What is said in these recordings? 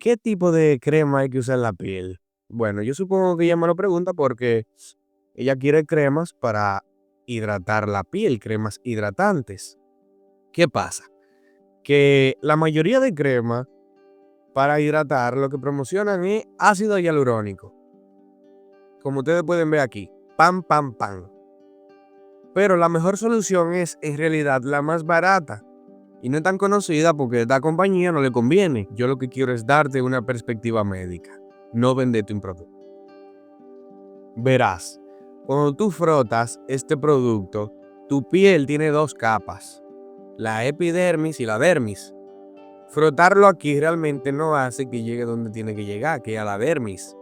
¿Qué tipo de crema hay que usar en la piel? Bueno, yo supongo que ella me lo pregunta porque ella quiere cremas para hidratar la piel, cremas hidratantes. ¿Qué pasa? Que la mayoría de cremas para hidratar lo que promocionan es ácido hialurónico. Como ustedes pueden ver aquí, pam, pam, pam. Pero la mejor solución es en realidad la más barata y no es tan conocida porque a esta compañía no le conviene. Yo lo que quiero es darte una perspectiva médica, no venderte un producto. Verás, cuando tú frotas este producto, tu piel tiene dos capas, la epidermis y la dermis. Frotarlo aquí realmente no hace que llegue donde tiene que llegar, que es a la dermis.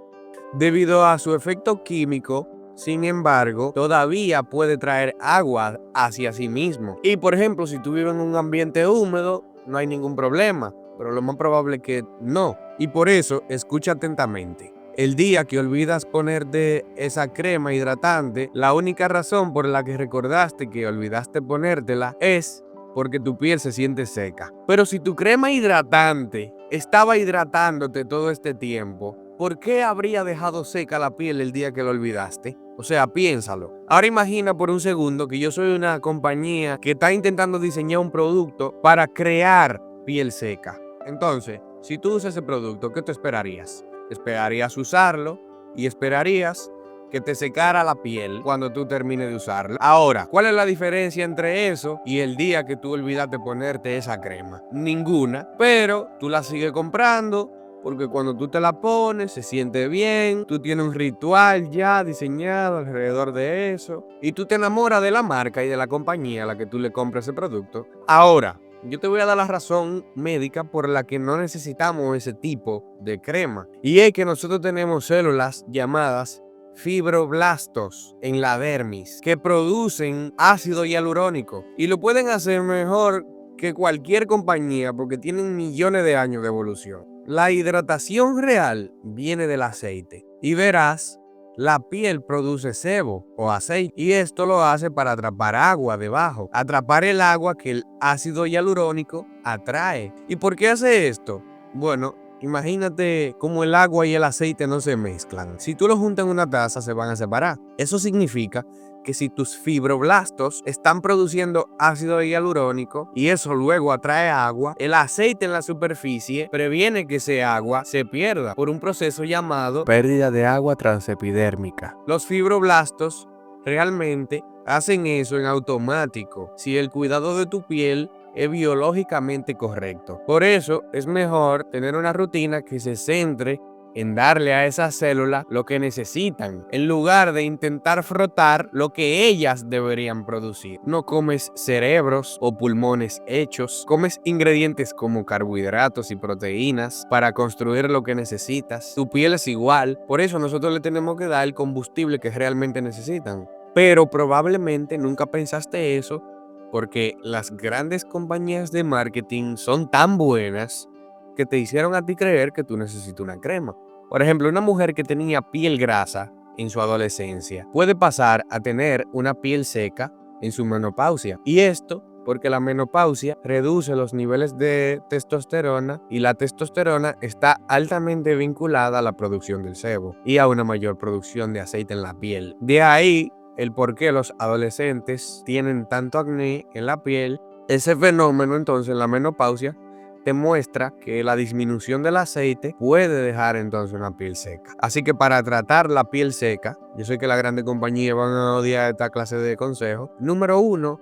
Debido a su efecto químico, sin embargo, todavía puede traer agua hacia sí mismo. Y por ejemplo, si tú vives en un ambiente húmedo, no hay ningún problema, pero lo más probable es que no. Y por eso, escucha atentamente. El día que olvidas ponerte esa crema hidratante, la única razón por la que recordaste que olvidaste ponértela es porque tu piel se siente seca. Pero si tu crema hidratante estaba hidratándote todo este tiempo, ¿por qué habría dejado seca la piel el día que lo olvidaste? O sea, piénsalo. Ahora imagina por un segundo que yo soy una compañía que está intentando diseñar un producto para crear piel seca. Entonces, si tú usas ese producto, ¿qué te esperarías? Esperarías usarlo y esperarías que te secara la piel cuando tú termines de usarla. Ahora, ¿cuál es la diferencia entre eso y el día que tú olvidaste ponerte esa crema? Ninguna, pero tú la sigues comprando porque cuando tú te la pones se siente bien, tú tienes un ritual ya diseñado alrededor de eso y tú te enamoras de la marca y de la compañía a la que tú le compras ese producto. Ahora, yo te voy a dar la razón médica por la que no necesitamos ese tipo de crema. Y es que nosotros tenemos células llamadas fibroblastos en la dermis que producen ácido hialurónico y lo pueden hacer mejor que cualquier compañía porque tienen millones de años de evolución. La hidratación real viene del aceite y verás, la piel produce sebo o aceite y esto lo hace para atrapar agua debajo, atrapar el agua que el ácido hialurónico atrae. ¿Y por qué hace esto? Bueno, imagínate cómo el agua y el aceite no se mezclan. Si tú los juntas en una taza se van a separar. Eso significa que si tus fibroblastos están produciendo ácido hialurónico y eso luego atrae agua, el aceite en la superficie previene que ese agua se pierda por un proceso llamado pérdida de agua transepidérmica. Los fibroblastos realmente hacen eso en automático si el cuidado de tu piel es biológicamente correcto. Por eso es mejor tener una rutina que se centre en darle a esas células lo que necesitan, en lugar de intentar frotar lo que ellas deberían producir. No comes cerebros o pulmones hechos, comes ingredientes como carbohidratos y proteínas para construir lo que necesitas. Tu piel es igual, por eso nosotros le tenemos que dar el combustible que realmente necesitan. Pero probablemente nunca pensaste eso porque las grandes compañías de marketing son tan buenas que te hicieron a ti creer que tú necesitas una crema. Por ejemplo, una mujer que tenía piel grasa en su adolescencia puede pasar a tener una piel seca en su menopausia. Y esto porque la menopausia reduce los niveles de testosterona y la testosterona está altamente vinculada a la producción del sebo y a una mayor producción de aceite en la piel. De ahí el por qué los adolescentes tienen tanto acné en la piel. Ese fenómeno entonces en la menopausia te muestra que la disminución del aceite puede dejar entonces una piel seca. Así que para tratar la piel seca, yo sé que las grandes compañías van a odiar esta clase de consejos. Número 1,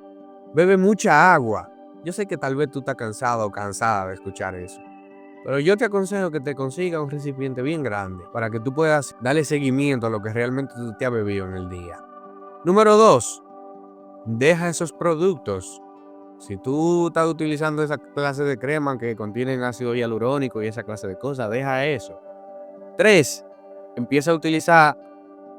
bebe mucha agua. Yo sé que tal vez tú estás cansado o cansada de escuchar eso, pero yo te aconsejo que te consigas un recipiente bien grande para que tú puedas darle seguimiento a lo que realmente tú te has bebido en el día. Número 2, deja esos productos. Si tú estás utilizando esa clase de crema que contienen ácido hialurónico y esa clase de cosas, deja eso. 3, empieza a utilizar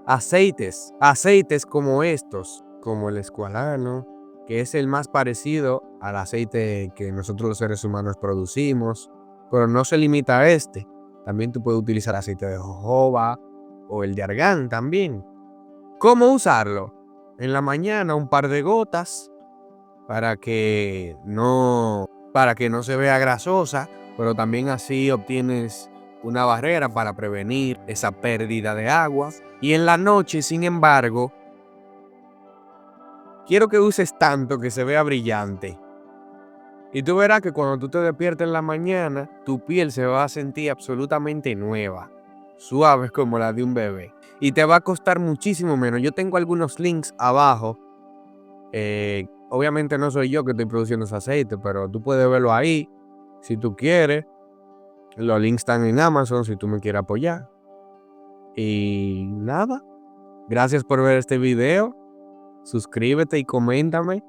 aceites como estos, como el escualano, que es el más parecido al aceite que nosotros los seres humanos producimos, pero no se limita a este. También tú puedes utilizar aceite de jojoba o el de argán también. ¿Cómo usarlo? En la mañana un par de gotas para que no se vea grasosa, pero también así obtienes una barrera para prevenir esa pérdida de agua. Y en la noche, sin embargo, quiero que uses tanto que se vea brillante. Y tú verás que cuando tú te despiertes en la mañana, tu piel se va a sentir absolutamente nueva, suave como la de un bebé. Y te va a costar muchísimo menos. Yo tengo algunos links abajo. Obviamente no soy yo que estoy produciendo ese aceite, pero tú puedes verlo ahí si tú quieres. Los links están en Amazon si tú me quieres apoyar. Y nada, gracias por ver este video. Suscríbete y coméntame